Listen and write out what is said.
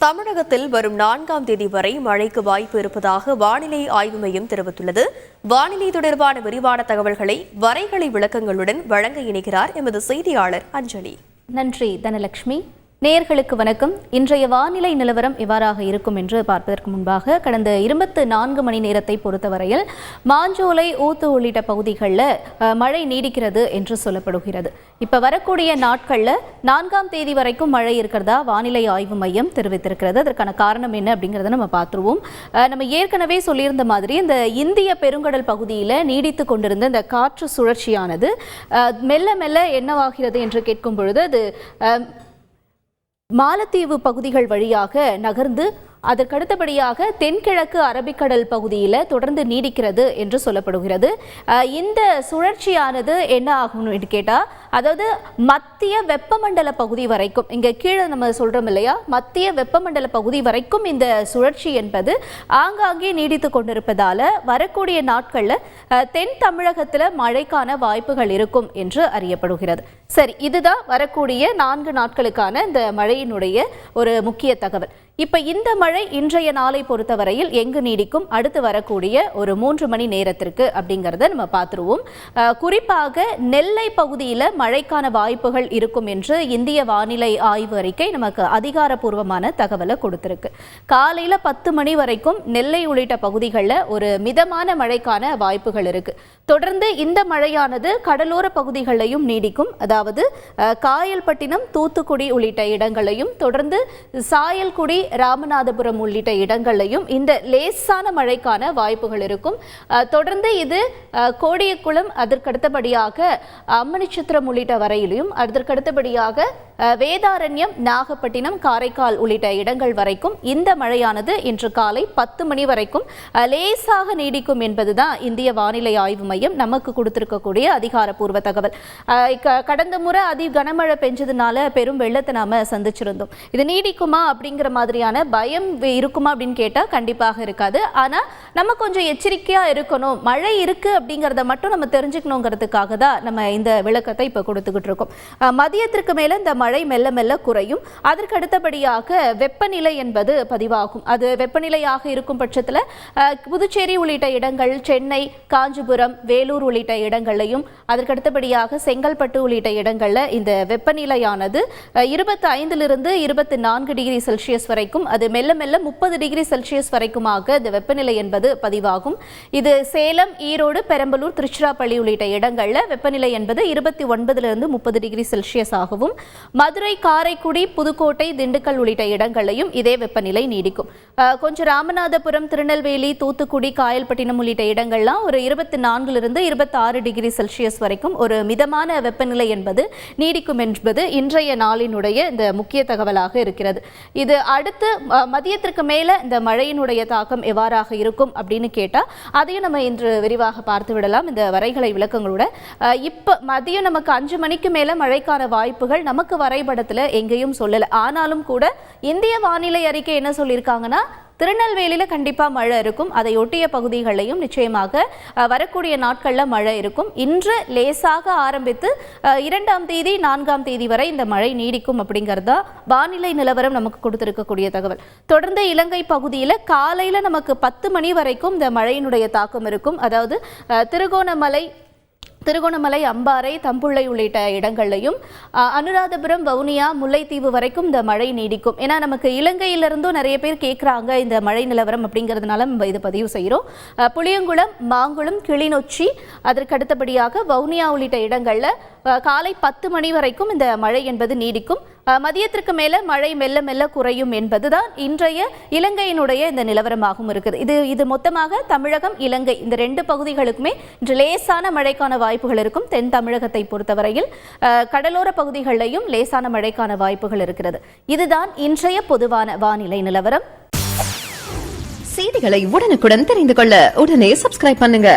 தமிழகத்தில் வரும் 4ஆம் தேதி வரை மழைக்கு வாய்ப்பு இருப்பதாக வானிலை ஆய்வு மையம் தெரிவித்துள்ளது. வானிலை தொடர்பான விரிவான தகவல்களை வரைகலை விளக்கங்களுடன் வழங்க இணைகிறார் எமது செய்தியாளர் அஞ்சலி. நன்றி தனலட்சுமி. நேயர்களுக்கு வணக்கம். இன்றைய வானிலை நிலவரம் இவ்வாறாக இருக்கும் என்று பார்ப்பதற்கு முன்பாக கடந்த 24 மணி நேரத்தை பொறுத்தவரையில் மாஞ்சோலை, ஊத்து உள்ளிட்ட பகுதிகளில் மழை நீடிக்கிறது என்று சொல்லப்படுகிறது. இப்போ வரக்கூடிய நாட்களில் 4ஆம் தேதி வரைக்கும் மழை இருக்கிறதா வானிலை ஆய்வு மையம் தெரிவித்திருக்கிறது. அதற்கான காரணம் என்ன அப்படிங்கிறத நம்ம பார்த்துருவோம். நம்ம ஏற்கனவே சொல்லியிருந்த மாதிரி இந்த இந்திய பெருங்கடல் பகுதியில் நீடித்து கொண்டிருந்த இந்த காற்று சுழற்சியானது மெல்ல மெல்ல என்னவாகிறது என்று கேட்கும் பொழுது அது மாலத்தீவு பகுதிகள் வழியாக நகர்ந்து அதற்கடுத்தபடியாக தென்கிழக்கு அரபிக்கடல் பகுதியில் தொடர்ந்து நீடிக்கிறது என்று சொல்லப்படுகிறது. இந்த சுழற்சியானது என்ன ஆகும் என்று கேட்டால், அதாவது மத்திய வெப்பமண்டல பகுதி வரைக்கும், இங்கே கீழே நம்ம சொல்கிறோம் இல்லையா, மத்திய வெப்பமண்டல பகுதி வரைக்கும் இந்த சுழற்சி என்பது ஆங்காங்கே நீடித்து கொண்டிருப்பதால் வரக்கூடிய நாட்களில் தென் தமிழகத்தில் மழைக்கான வாய்ப்புகள் இருக்கும் என்று அறியப்படுகிறது. சரி, இதுதான் வரக்கூடிய 4 நாட்களுக்கான இந்த மழையினுடைய ஒரு முக்கிய தகவல். இப்போ இந்த மழை இன்றைய நாளை பொறுத்தவரையில் எங்கு நீடிக்கும், அடுத்து வரக்கூடிய ஒரு 3 மணி நேரத்திற்கு அப்படிங்கிறத நம்ம பார்த்துருவோம். குறிப்பாக நெல்லை பகுதியில் மழைக்கான வாய்ப்புகள் இருக்கும் என்று இந்திய வானிலை ஆய்வு அறிக்கை நமக்கு அதிகாரப்பூர்வமான தகவலை கொடுத்திருக்கு. காலையில் 10 மணி வரைக்கும் நெல்லை உள்ளிட்ட பகுதிகளில் ஒரு மிதமான மழைக்கான வாய்ப்புகள் இருக்கு. தொடர்ந்து இந்த மழையானது கடலோர பகுதிகளிலையும் நீடிக்கும். அதாவது காயல்பட்டினம், தூத்துக்குடி உள்ளிட்ட இடங்களையும், தொடர்ந்து சாயல்குடி, ராமநாதபுரம் உள்ளிட்ட இடங்களையும் இந்த லேசான மழைக்கான வாய்ப்புகள் இருக்கும். தொடர்ந்து இது கோடியக்குளம், அதற்கடுத்தபடியாக அம்மனிச்சித்திரம் உள்ளிட்ட வரையிலும், அதற்கடுத்தபடியாக வேதாரண்யம், நாகப்பட்டினம், காரைக்கால் உள்ளிட்ட இடங்கள் வரைக்கும் இந்த மழையானது இன்று காலை 10 மணி வரைக்கும் லேசாக நீடிக்கும் என்பதுதான் இந்திய வானிலை ஆய்வு மையம் நமக்கு கொடுத்திருக்கக்கூடிய அதிகாரப்பூர்வ தகவல். கடந்த முறை கனமழை பெஞ்சதுனால பெரும் வெள்ளத்தை நாம சந்திச்சிருந்தோம். இது நீடிக்குமா அப்படிங்கிற மாதிரியான பயம் இருக்குமா அப்படின்னு கேட்டால் கண்டிப்பாக இருக்காது. ஆனால் நம்ம கொஞ்சம் எச்சரிக்கையா இருக்கணும். மழை இருக்கு அப்படிங்கிறத மட்டும் நம்ம தெரிஞ்சுக்கணுங்கிறதுக்காக தான் நம்ம இந்த விளக்கத்தை இப்போ கொடுத்துக்கிட்டு இருக்கோம். மதியத்திற்கு மேல இந்த மழை மெல்ல மெல்ல குறையும். அதற்கு அடுத்தபடியாக வெப்பநிலை என்பது பதிவாகும். அது வெப்பநிலையாக இருக்கும் பட்சத்தில் புதுச்சேரி உள்ளிட்ட இடங்கள், சென்னை, காஞ்சிபுரம், வேலூர் உள்ளிட்ட இடங்களையும், அதற்கடுத்தபடியாக செங்கல்பட்டு உள்ளிட்ட இடங்களில் இந்த வெப்பநிலையானது 25 24 டிகிரி செல்சியஸ் வரைக்கும், அது மெல்ல மெல்ல 30 டிகிரி செல்சியஸ் வரைக்குமாக இந்த வெப்பநிலை என்பது பதிவாகும். இது சேலம், ஈரோடு, பெரம்பலூர், திருச்சிராப்பள்ளி உள்ளிட்ட இடங்களில் வெப்பநிலை என்பது 29 30 டிகிரி செல்சியஸ் ஆகவும், மதுரை, காரைக்குடி, புதுக்கோட்டை, திண்டுக்கல் உள்ளிட்ட இடங்களையும் இதே வெப்பநிலை நீடிக்கும். கொஞ்சம் ராமநாதபுரம், திருநெல்வேலி, தூத்துக்குடி, காயல்பட்டினம் உள்ளிட்ட இடங்கள்லாம் ஒரு 24 26 டிகிரி செல்சியஸ் வரைக்கும் ஒரு மிதமான வெப்பநிலை என்பது நீடிக்கும் என்பது இன்றைய நாளினுடைய இந்த முக்கிய தகவலாக இருக்கிறது. இது அடுத்து மதியத்திற்கு மேல இந்த மழையினுடைய தாக்கம் எவ்வாறாக இருக்கும் அப்படின்னு கேட்டால் அதையும் நம்ம இன்று விரிவாக பார்த்து விடலாம் இந்த வரைகலை விளக்கங்களோட. இப்போ மதியம் நமக்கு 5 மணிக்கு மேல மழைக்கான வாய்ப்புகள் நமக்கு வரைபடத்தில் எங்கேயும் சொல்லலை. ஆனாலும் கூட இந்திய வானிலை அறிக்கை என்ன சொல்லியிருக்காங்கன்னா, திருநெல்வேலியில் கண்டிப்பாக மழை இருக்கும். அதை ஒட்டிய பகுதிகளிலையும் நிச்சயமாக வரக்கூடிய நாட்களில் மழை இருக்கும். இன்று லேசாக ஆரம்பித்து 2ஆம் தேதி 4ஆம் தேதி வரை இந்த மழை நீடிக்கும் அப்படிங்கிறது தான் வானிலை நிலவரம் நமக்கு கொடுத்திருக்கக்கூடிய தகவல். தொடர்ந்து இலங்கை பகுதியில் காலையில் நமக்கு 10 மணி வரைக்கும் இந்த மழையினுடைய தாக்கம் இருக்கும். அதாவது திருகோணமலை, அம்பாறை, தம்புள்ளை உள்ளிட்ட இடங்கள்லையும், அனுராதபுரம், வவுனியா, முல்லைத்தீவு வரைக்கும் இந்த மழை நீடிக்கும். ஏன்னா நமக்கு இலங்கையிலிருந்தும் நிறைய பேர் கேட்குறாங்க இந்த மழை நிலவரம் அப்படிங்கிறதுனால நம்ம இதை பதிவு செய்கிறோம். புளியங்குளம், மாங்குளம், கிளிநொச்சி, அதற்கு அடுத்தபடியாக வவுனியா உள்ளிட்ட இடங்களில் காலை 10 மணி வரைக்கும் இந்த மழை என்பது நீடிக்கும். மதியத்திற்கு மேல மழை மெல்ல மெல்ல குறையும் என்பதுதான் இன்றைய இலங்கையினுடைய இந்த நிலவரமாகவும் இருக்குது. இது மொத்தமாக தமிழகம், இலங்கை இந்த 2 பகுதிகளுக்குமே இன்று லேசான மழைக்கான வாய்ப்புகள் இருக்கும். தென் தமிழகத்தை பொறுத்தவரையில் கடலோர பகுதிகளிலையும் லேசான மழைக்கான வாய்ப்புகள் இருக்கிறது. இதுதான் இன்றைய பொதுவான வானிலை நிலவரம். செய்திகளை உடனுக்குடன் தெரிந்து கொள்ள உடனே சப்ஸ்கிரைப் பண்ணுங்க.